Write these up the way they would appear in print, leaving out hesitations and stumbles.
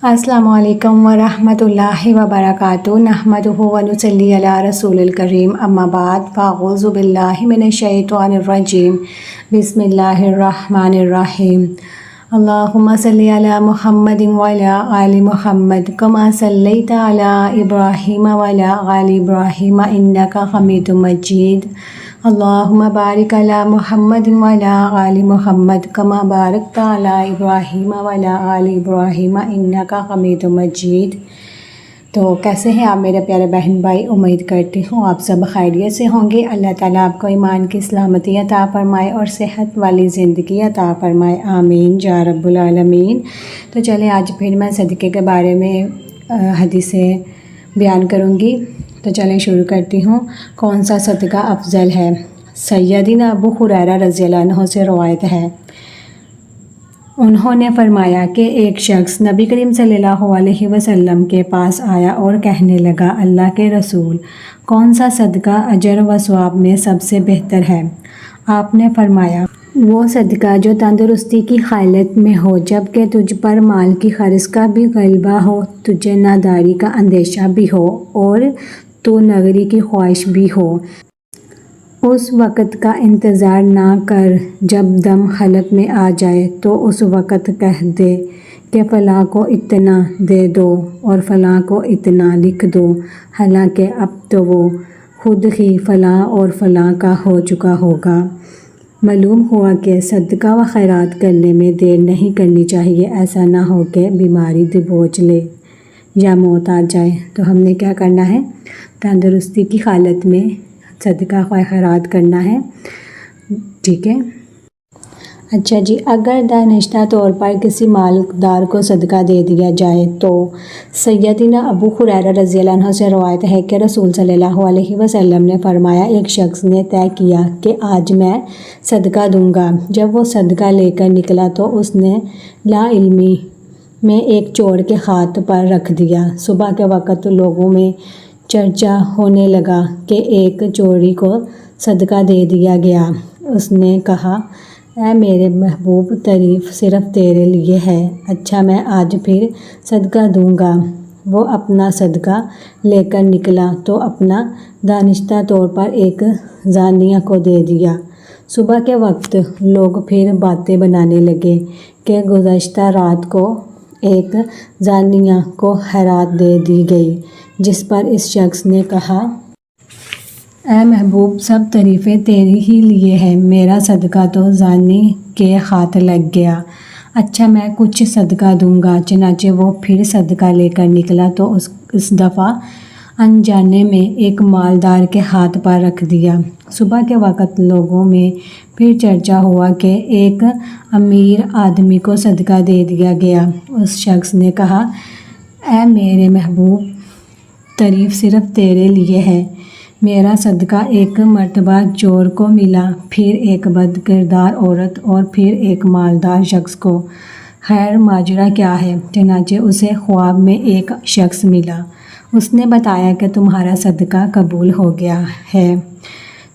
अस्सलामु अलैकुम वरहमतुल्लाहि वबरकातुहू नहमदुहु व नुसल्ली अला रसूलिल करीम अम्मा बाद फ़अऊज़ु बिल्लाहि मिनश शैतानिर रजीम बिस्मिल्लाहिर रहमानिर रहीम अल्लाहुम्मा सल्लि अला मुहम्मदिन व अला आलि मुहम्मद कमा सल्लैता अला इब्राहीम व अला आलि इब्राहीम इन्नका हमीदुम मजीद अल्लाहुम्मा बारिक अला मुहम्मदिन व अला आलि मुहम्मद कमा बारकता अला इब्राहीम व अला आलि इब्राहीम इन्नका हमीदुम मजीद। तो कैसे हैं आप मेरे प्यारे बहन भाई, उम्मीद करती हूँ आप सब खैरियत से होंगे। अल्लाह ताला आपको ईमान की सलामती अता फरमाए और सेहत वाली ज़िंदगी अता फरमाए, आमीन या रब्बुल आलमीन। तो चलें आज फिर मैं सदक़े के बारे में हदीसें बयान करूँगी। तो चलें शुरू करती हूँ। कौन सा सदका अफजल है? सैयदना अबू हुरैरा रज़ियल्लाहु अन्हु से रवायत है, उन्होंने फरमाया कि एक शख्स नबी करीम सल्लल्लाहु अलैहि वसल्लम के पास आया और कहने लगा, अल्लाह के रसूल, कौन सा सदका अजर व सवाब में सबसे बेहतर है? आपने फरमाया, वो सदका जो तंदुरुस्ती की हालत में हो, जबकि तुझ पर माल की खर्च का भी गलबा हो, तुझे नादारी का अंदेशा भी हो और तो नगरी की ख्वाहिश भी हो। उस वक़्त का इंतज़ार ना कर, जब दम हलक में आ जाए तो उस वक़्त कह दे कि फ़लाँ को इतना दे दो और फ़लाँ को इतना लिख दो, हालांकि अब तो वो खुद ही फ़लाँ और फ़लाँ का हो चुका होगा। मालूम हुआ कि सदका व खैरात करने में देर नहीं करनी चाहिए, ऐसा ना हो कि बीमारी दबोच ले या मौत आ जाए। तो हमने क्या करना है? तंदुरुस्ती की हालत में सदका व खैरात करना है, ठीक है। अच्छा जी, अगर दानिश्ता तौर पर किसी मालदार को सदका दे दिया जाए तो सैयदना अबू हुरैरा रज़ियल्लाहु अन्हु से रवायत है कि रसूल सल्लल्लाहु अलैहि वसल्लम ने फरमाया, एक शख्स ने तय किया कि आज मैं सदका दूंगा। जब वो सदका लेकर निकला तो उसने ला इल्मी में एक चोर के हाथ पर रख दिया। सुबह के वक़्त लोगों में चर्चा होने लगा कि एक चोरी को सदका दे दिया गया। उसने कहा, ऐ मेरे महबूब, तारीफ़ सिर्फ़ तेरे लिए है। अच्छा, मैं आज फिर सदका दूंगा। वो अपना सदका लेकर निकला तो अपना दानिश्ता तौर पर एक जानिया को दे दिया। सुबह के वक्त लोग फिर बातें बनाने लगे कि गुज़श्ता रात को एक जानिया को खैरात दे दी गई, जिस पर इस शख्स ने कहा, ऐ महबूब, सब तारीफ़ें तेरी ही लिए हैं, मेरा सदका तो जानी के हाथ लग गया। अच्छा, मैं कुछ सदका दूंगा। चनाचे वो फिर सदका लेकर निकला तो इस दफ़ा अनजाने में एक मालदार के हाथ पर रख दिया। सुबह के वक़्त लोगों में फिर चर्चा हुआ कि एक अमीर आदमी को सदका दे दिया गया। उस शख्स ने कहा, ऐ मेरे महबूब, तारीफ़ सिर्फ़ तेरे लिए है, मेरा सदका एक मर्तबा चोर को मिला, फिर एक बदकिरदार औरत और फिर एक मालदार शख्स को। खैर माजरा क्या है? चनाचे उसे ख्वाब में एक शख्स मिला। उसने बताया कि तुम्हारा सदका कबूल हो गया है।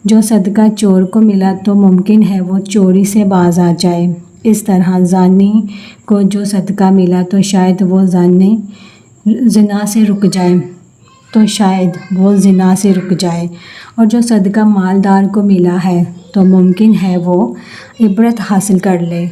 जो सदका चोर को मिला तो मुमकिन है वो चोरी से बाज आ जाए। इस तरह जानी को जो सदका मिला तो शायद वो ज़िना से रुक जाए और जो सदका मालदार को मिला है तो मुमकिन है वो इबरत हासिल कर ले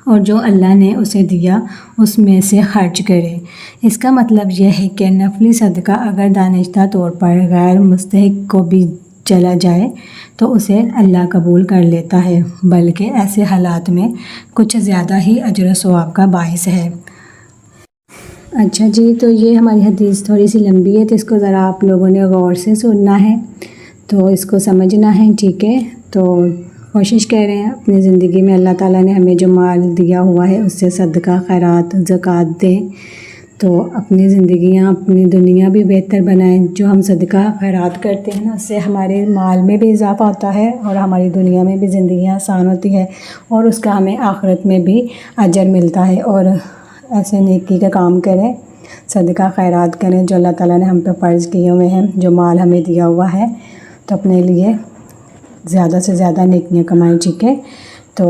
और जो अल्लाह ने उसे दिया उसमें से खर्च करे। इसका मतलब यह है कि नफली सदका अगर दानिश्ता तौर पर गैर मुस्तहिक को भी चला जाए तो उसे अल्लाह कबूल कर लेता है, बल्कि ऐसे हालात में कुछ ज़्यादा ही अजर सवाब का बाइस है। अच्छा जी, तो ये हमारी हदीस थोड़ी सी लंबी है, तो इसको ज़रा आप लोगों ने गौर से सुनना है, तो इसको समझना है, ठीक है। तो कोशिश कर रहे हैं अपनी ज़िंदगी में अल्लाह ताला ने हमें जो माल दिया हुआ है उससे सदका, खैरात, ज़कात दें, तो अपनी ज़िंदगियाँ, अपनी दुनिया भी बेहतर बनाएं। जो हम सदका खैरात करते हैं ना, उससे हमारे माल में भी इजाफ़ा होता है और हमारी दुनिया में भी ज़िंदगी आसान होती है और उसका हमें आखिरत में भी अजर मिलता है। और ऐसे नेकी का काम करें, सदका खैरात करें जो अल्लाह ताला ने हम पे फ़र्ज़ किए हुए हैं। जो माल हमें दिया हुआ है तो अपने लिए ज़्यादा से ज़्यादा नेकियां कमाएं, ठीक है। तो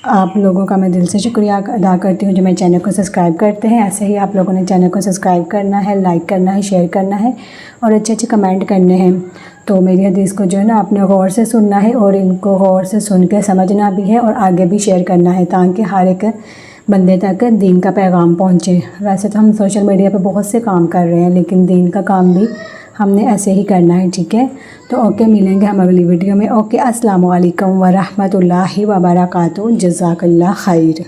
آپ لوگوں کا میں دل سے شکریہ ادا کرتی ہوں جو میرے چینل کو سبسکرائب کرتے ہیں. ایسے ہی آپ لوگوں نے چینل کو سبسکرائب کرنا ہے، لائک کرنا ہے، شیئر کرنا ہے اور اچھے اچھے کمنٹ کرنے ہیں. تو میری حدیث کو جو ہے نا آپ نے غور سے سننا ہے اور ان کو غور سے سن کے سمجھنا بھی ہے اور آگے بھی شیئر کرنا ہے تاکہ ہر ایک بندے تک دین کا پیغام پہنچے. ویسے تو ہم سوشل میڈیا پہ بہت سے کام کر رہے ہیں لیکن دین کا کام بھی ہم نے ایسے ہی کرنا ہے. ٹھیک ہے، تو اوکے، ملیں گے ہم اگلی ویڈیو میں. اوکے، السلام علیکم ورحمۃ اللہ وبرکاتہ. جزاک اللہ خیر.